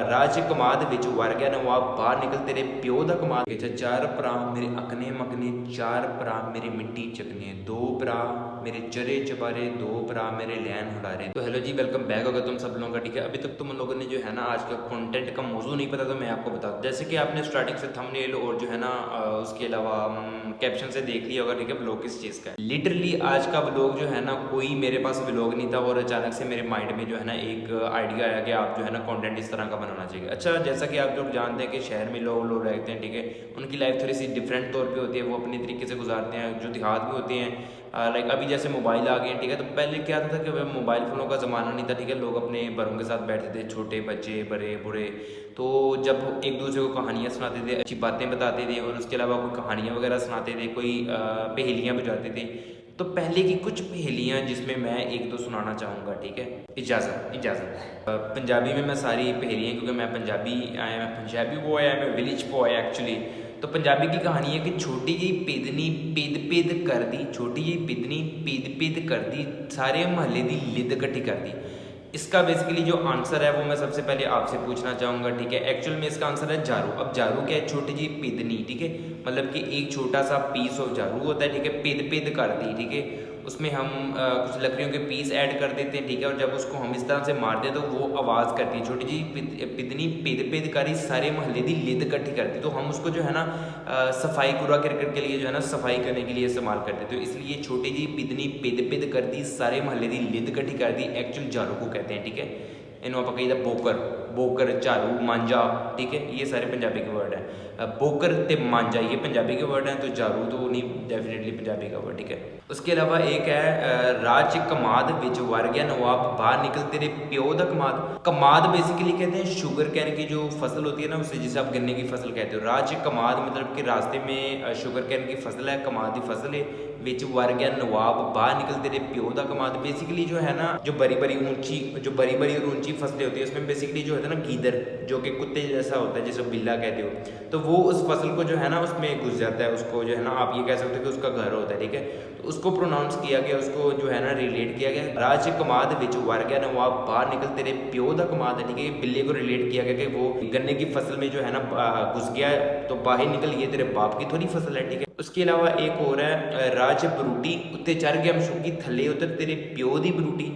राज कमाद विच वर गया नवाब बाहर निकल तेरे प्यो दा कमाद विच चार भरा मेरे अकने मकने चार भरा मेरी मिट्टी चकने दो भरा मेरे चरे चबारे दो भरा मेरे लैन हुलारे। तो हेलो जी, वेलकम बैक होगा तुम सब लोगों का। ठीक है, अभी तक तुम लोगों ने जो है ना आज का कंटेंट का मौजू नहीं पता तो मैं आपको बता दूं। जैसे कि आपने स्टार्टिंग से थंबनेल और जो है ना उसके अलावा कैप्शन से देख लिया होगा। ठीक है, व्लॉग किस चीज़ का है। लिटरली आज का व्लॉग जो है ना कोई मेरे पास व्लॉग नहीं था और अचानक से मेरे माइंड में जो है ना एक आइडिया आया कि आप जो है ना कंटेंट इस तरह का बनाना चाहिए। अच्छा, जैसा कि आप लोग जानते हैं कि शहर में लोग रहते हैं, ठीक है, उनकी लाइफ थोड़ी सी डिफरेंट तौर पे होती है, वो अपने तरीके से गुजारते हैं। जो देहात में होते हैं लाइक अभी जैसे मोबाइल आ गए हैं, ठीक है, तो पहले क्या था कि मोबाइल फ़ोनों का ज़माना नहीं था। ठीक है, लोग अपने बड़ों के साथ बैठते थे, छोटे बच्चे बड़े बूढ़े, तो जब एक दूसरे को कहानियाँ सुनाते थे, अच्छी बातें बताते थे और उसके अलावा कोई कहानियाँ वगैरह सुनाते थे, कोई पहेलियाँ बुझाते थे। तो पहले की कुछ पहेलियाँ जिसमें मैं एक दो सुनाना चाहूँगा। ठीक है, इजाज़त पंजाबी में मैं सारी पहेलियाँ, क्योंकि मैं पंजाबी बॉय है, मैं विलेज बॉय एक्चुअली। तो पंजाबी की कहानी है कि छोटी जी पिदनी पिद पिद कर दी, छोटी जी पिदनी पिद पिद कर दी, सारे महल्ले दी लिद इकट्ठी कर दी। इसका बेसिकली जो आंसर है वो मैं सबसे पहले आपसे पूछना चाहूँगा। ठीक है, एक्चुअल में इसका आंसर है जारू। अब जारू क्या है? छोटी जी पिदनी, ठीक है, मतलब कि एक छोटा सा पीस ऑफ जारू होता है। ठीक है, पिद पिद कर दी, ठीक है, उसमें हम कुछ लकड़ियों के पीस ऐड कर देते हैं। ठीक है, और जब उसको हम इस तरह से मारते हैं तो वो आवाज़ करती है, छोटी जी पिदनी पिद पिद करी सारे महल्ले दी लिद इकट्ठी करती। तो हम उसको जो है ना सफाई कूड़ा करकट के लिए जो है ना सफाई करने के लिए इस्तेमाल करते। तो इसलिए छोटी जी पिदनी पिद पिद कर दी सारे महल्ले दी लिद इकट्ठी कर दी एक्चुअल जारू को कहते हैं। ठीक है, इन्हों आप कही बोकर बोकर झारू मांझा, ठीक है, ये सारे पंजाबी के वर्ड हैं। बोकर ते मांझा ये पंजाबी के वर्ड हैं, तो झारू तो नहीं डेफिनेटली पंजाबी का वर्ड। ठीक है, उसके अलावा एक है राज कमाद विच वर गया नवाब बाहर निकल तेरे प्यो दा कमाद। कमाद बेसिकली कहते हैं शुगर कैन की जो फसल होती है ना, उसे जिसे आप गन्ने की फसल कहते हो। राज कमाद मतलब कि रास्ते में शुगर कैन की फसल है, कमाद की फसल है, विच वर गया नवाब बाहर निकल तेरे प्यो दा कमाद। बेसिकली जो है ना जो बड़ी बड़ी और ऊंची फसलें होती है उसमें बेसिकली जो होता है ना गीदड़, जो कि कुत्ते जैसा होता है जिसे बिल्ला कहते हो, तो वो उस फसल को जो है ना उसमें घुस जाता है। उसको जो है ना आप ये कह सकते हो कि उसका घर होता है। ठीक है, तो उसको प्रोनाउंस किया गया, उसको जो है ना रिलेट किया गया राज कमाद विच वर गया नवाब बाहर निकल तेरे प्यो दा कमाद। ठीक है, बिल्ले को रिलेट किया गया कि वो गन्ने की फसल में जो है ना घुस गया तो बाहर निकल, ये तेरे बाप की थोड़ी फसल है। ठीक है, उसके अलावा एक और है राज बरूटी उत्ते चढ़ गया मशूकी थले उतर तेरे प्यो दी बरूटी।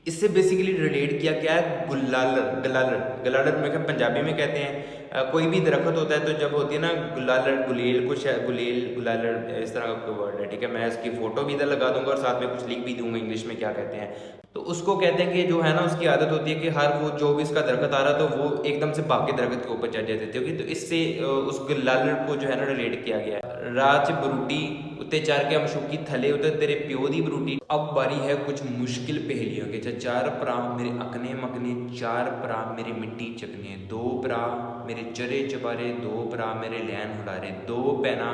इससे बेसिकली रिलेट किया क्या है गुलालर गलालर गलालर में क्या पंजाबी में कहते हैं कोई भी दरख्त होता है तो जब होती है ना गुलालर गुलेल कुछ गुलेल गुलालर इस तरह का वर्ड है। ठीक है, मैं इसकी फोटो भी इधर लगा दूंगा और साथ में कुछ लिख भी दूंगा इंग्लिश में क्या कहते हैं। तो उसको कहते हैं कि जो है ना उसकी आदत होती है कि हर वो जो भी इसका दरख्त आ रहा तो वो एकदम से भाग के दरख्त के ऊपर चढ़ जाते थे। तो इससे उस गुलालर को जो है ना रिलेट किया गया है। राज बरूटी उत्ते चार के अमशुकी थले उतर तेरे प्यो दी बरूटी। अब बारी है कुछ मुश्किल पहेलियों के। चार भरा मेरे अकने मकने चार भरा मेरी मिट्टी चकने दो भरा मेरे चरे चबारे दो भरा मेरे लैन हुलारे दो पैना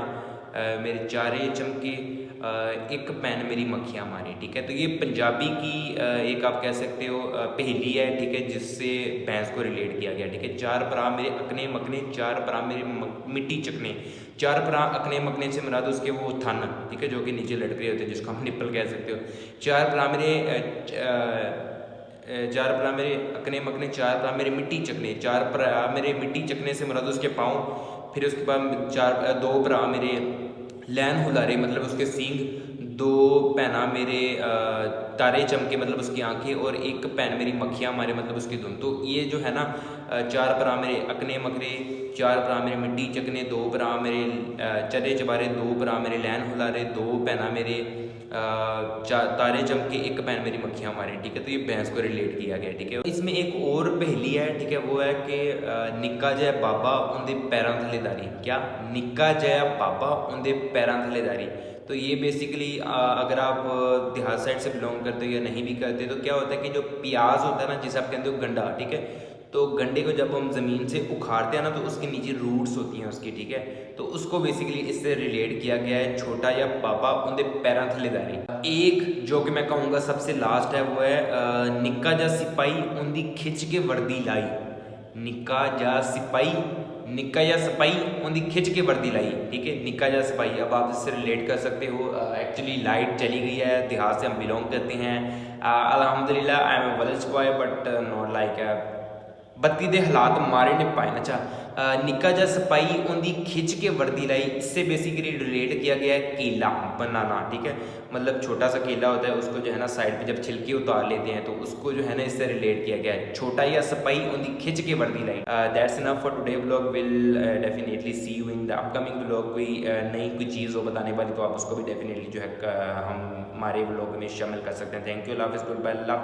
मेरे चारे चमके एक पैन मेरी मक्खियाँ मारी। ठीक है, तो ये पंजाबी की एक आप कह सकते हो पहेली है। ठीक है, जिससे भैंस को रिलेट किया गया। ठीक है, चार भरा मेरे अकने मकने चार भरा मेरे मिट्टी चकने। चार भरा अकने मकने से मुराद उसके वो थन, ठीक है, जो कि नीचे लटक रहे होते हैं जिसको हम निप्पल कह सकते हो। चार भरा मेरे चार भरा मेरे अकने मकने चार भरा मेरे मिट्टी चकने। चार भरा मेरे मिट्टी चकने से मुराद उसके पाँव। फिर उसके बाद दो भरा मेरे लैन हुलारे मतलब उसके सींग। दो पैना मेरे तारे चमके मतलब उसकी आंखें। और एक पैन मेरी मक्खियाँ मारे मतलब उसकी धुन। तो ये जो है ना चार भरा मेरे अकने मकने चार भरा मेरे मिट्टी चकने दो भरा मेरे चरे चबारे दो भरा मेरे लैन हुलारे दो पैना मेरे तारे चमके एक पैन मेरी मक्खियाँ मारे। ठीक है, तो ये भैंस को रिलेट किया गया। ठीक है, इसमें एक और पहेली है। ठीक है, वो है कि निक्का जया बाबा उनके पैरों थलेदारी। क्या? निक्का जया बाबा उनके पैरों थलेदारी। तो ये बेसिकली अगर आप देहात साइड से बिलोंग करते हो या नहीं भी करते तो क्या होता है कि जो प्याज होता है ना जिसे आप कहते हो गंडा, ठीक है, तो गंडे को जब हम ज़मीन से उखाड़ते हैं ना तो उसके नीचे रूट्स होती हैं उसकी। ठीक है, तो उसको बेसिकली इससे रिलेट किया गया है छोटा या बाबा उनके पैरों थलेदारी। एक जो कि मैं कहूँगा सबसे लास्ट है वो है निक्का जा सिपाही उनकी खिंच के वर्दी लाई। निक्का जा सिपाही निक्का या सिपाही उनकी खिंच के वर्दी लाई। ठीक है, निक्का जा सिपाही। अब आप इससे रिलेट कर सकते हो। एक्चुअली लाइट चली गई है, देहात से हम बिलोंग करते हैं। अल्हम्दुलिल्लाह I am a village boy but not like ਬੱਤੀ ਦੇ ਹਾਲਾਤ ਮਾਰੇ ने पाए। अच्छा, निक्का जा सिपाही उनकी खिंच के वर्दी लाई, इससे बेसिकली रिलेट किया गया है केला बनाना, ठीक है। मतलब छोटा सा केला होता है, उसको जो है ना साइड पे जब छिलके उतार लेते हैं तो उसको जो है ना इससे रिलेट किया गया है, छोटा या सिपाही उनकी खिंच के वर्दी लाई। That's enough for today vlog. Will definitely see you in the upcoming vlog. कोई नई कोई चीज़ हो बताने वाली तो आप उसको भी डेफिनेटली जो है हम हमारे व्लॉग में शामिल कर सकते हैं। Thank you, love is good bye, love.